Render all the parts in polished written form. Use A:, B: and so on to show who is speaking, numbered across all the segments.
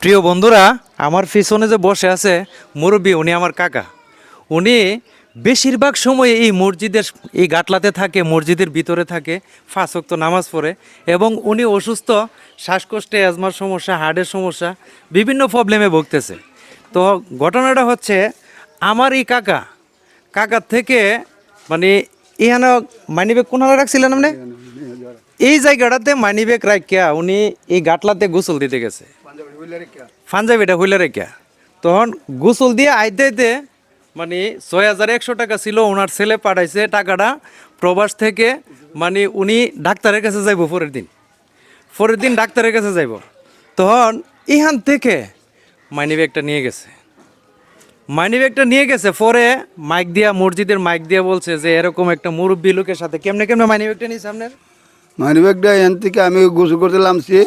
A: প্রিয় বন্ধুরা, আমার পিছনে যে বসে আছে মুরব্বী, উনি আমার কাকা। উনি বেশিরভাগ সময় এই মসজিদের এই গাটলাতে থাকে, মসজিদের ভিতরে থাকে, 5 ওয়াক্ত নামাজ পড়ে। এবং উনি অসুস্থ, শ্বাসকষ্টে, অ্যাজমার সমস্যা, হার্টের সমস্যা, বিভিন্ন প্রবলেমে ভুগতেছে। তো ঘটনাটা হচ্ছে, আমার এই কাকার থেকে মানে ইহানো মানিব্যাগ কোন হালে রাখছিলেন আপনি? এই জায়গাটাতে মানিব্যাগ রাখিয়া উনি এই গাটলাতে গোসল দিতে গেছে, পাঞ্জাবিটা হইলে রেখা। তখন গোসল দিয়ে আইতে আইতে মানে 6,100 টাকা ছিল, ওনার ছেলে পাঠাইছে টাকাটা প্রবাস থেকে। মানে উনি ডাক্তারের কাছে যাইব পরের দিন ডাক্তারের কাছে যাইব। তখন ইহান থেকে মানিব্যাগটা নিয়ে গেছে পরে মাইক দিয়া, মসজিদের মাইক দিয়া বলছে যে এরকম একটা মুরব্বী লোকের সাথে কেমনে মানিব্যাগটা নিয়েছে আপনার।
B: মানিব্যাগটা এখান থেকে আমি গোসল করতে নামছি,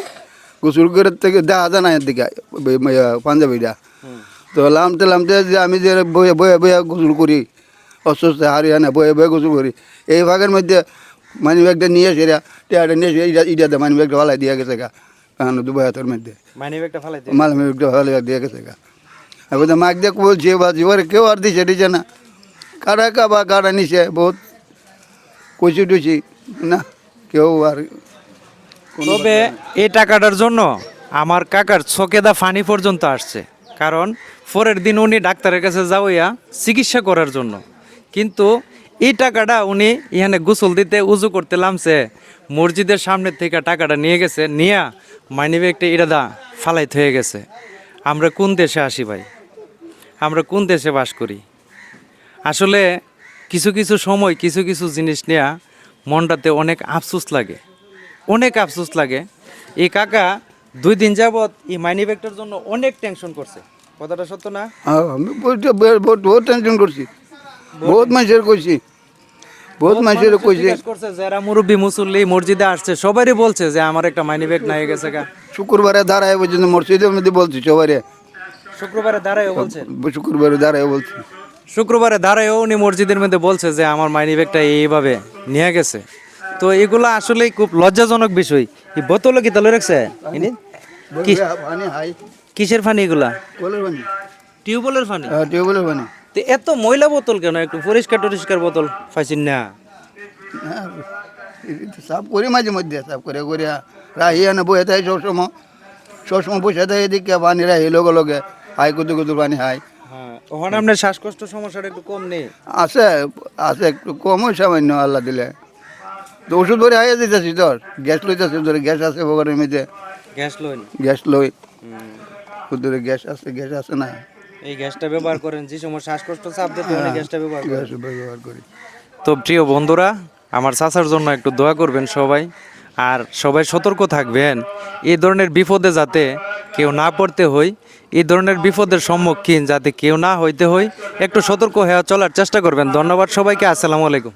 B: গোসল করে থেকে দেখা যায় না এখান থেকে পাঞ্জাবিটা। তো লামতে যে আমি যে বয়ে বয়ে বয়ে গোসল করি, অসুস্থ হারিয়ানা বয়ে বয়ে গোসল করি, এই ভাগের মধ্যে মানিব্যাগটা নিয়ে এসে টেয়ারটা নিয়ে এসে ইটাতে মানিব্যাগটা ফালাই দিয়ে গেছে গা, কারণ দুবাই হাতের মধ্যে মানিব্যাগটা ফালাই দিয়ে গেছে গা। এখন মাইক দিয়ে বলছি বাজি ওরে কেউ আর দিছে না, কারা নিছে বহুত কইছি না কেউ আর।
A: তবে এই টাকাটার জন্য আমার কাকার চোখেদা ফানি পর্যন্ত আসছে, কারণ পরের দিন উনি ডাক্তারের কাছে যাওয়া চিকিৎসা করার জন্য। কিন্তু এই টাকাটা উনি এখানে গোসল দিতে উজু করতে নামছে, মসজিদের সামনের থেকে টাকাটা নিয়ে গেছে, নিয়ে মানিব্যাগটা ইরাদা ফালাইতে হয়ে গেছে। আমরা কোন দেশে আসি ভাই, আমরা কোন দেশে বাস করি? আসলে কিছু কিছু সময় কিছু কিছু জিনিস নেওয়া মনটাতে অনেক আফসোস লাগে। এই কাকা 2 দিন যাবৎ এই মানিব্যাগটার জন্য অনেক টেনশন করছে। কথাটা সত্য না?
B: আমি বহুত টেনশন করছি, বহুত মানুষের কইছি,
A: করছে যারা মুরব্বী মুসল্লি মসজিদে আসছে সবারই বলছে যে আমার একটা মানিব্যাগ নাই গেছে গা।
B: শুক্রবারে দাঁড়ায় পর্যন্ত মসজিদের মধ্যে বলছি সবারে,
A: শুক্রবারে দাঁড়ায়ও বলছে,
B: শুক্রবারে দাঁড়ায়
A: উনি মসজিদের মধ্যে বলছে যে আমার মানিব্যাগটা এইভাবে নিয়ে গেছে। তো এগুলো আসলে খুব লজ্জাজনক বিষয়। এই বোতলও কি তলে রাখছে? কিসের পানি এগুলা? টিউবওয়েলের পানি।
B: টিউবওয়েলের পানি।
A: তো এত ময়লা বোতল কেন? একটু পরিষ্কার বোতল পাইছেন না?
B: সাফ করি মাঝে মধ্যে, সাফ করে রাহি আনে বসে থাকে সবসময় বসে থাকে, এদিকে পানি রাহি লগে হাই কুদু পানি হাই।
A: ওখানে আপনার শ্বাসকষ্ট সমস্যাটা একটু কম নেই?
B: আছে একটু কম হয় সামান্য, আল্লাহ দিলে। তো ওষুধ ধরে হাইয়া দিতেছি, তোর গ্যাস লইতেছি, ধরে গ্যাস আছে ভোগানের মধ্যে, গ্যাস লই ধরে গ্যাস আছে না,
A: এই গ্যাসটা ব্যবহার করেন যে সময় শ্বাসকষ্ট চাপ দিতে হয়, গ্যাসটা ব্যবহার
B: করি।
A: তো প্রিয় বন্ধুরা, আমার চাচার জন্য একটু দোয়া করবেন সবাই, আর সবাই সতর্ক থাকবেন এই ধরনের বিপদে যাতে কেউ না পড়তে হয়, এই ধরনের বিপদের সম্মুখীন যাতে কেউ না হইতে হয়, একটু সতর্ক হয়ে চলার চেষ্টা করবেন। ধন্যবাদ সবাইকে, আসসালামু আলাইকুম।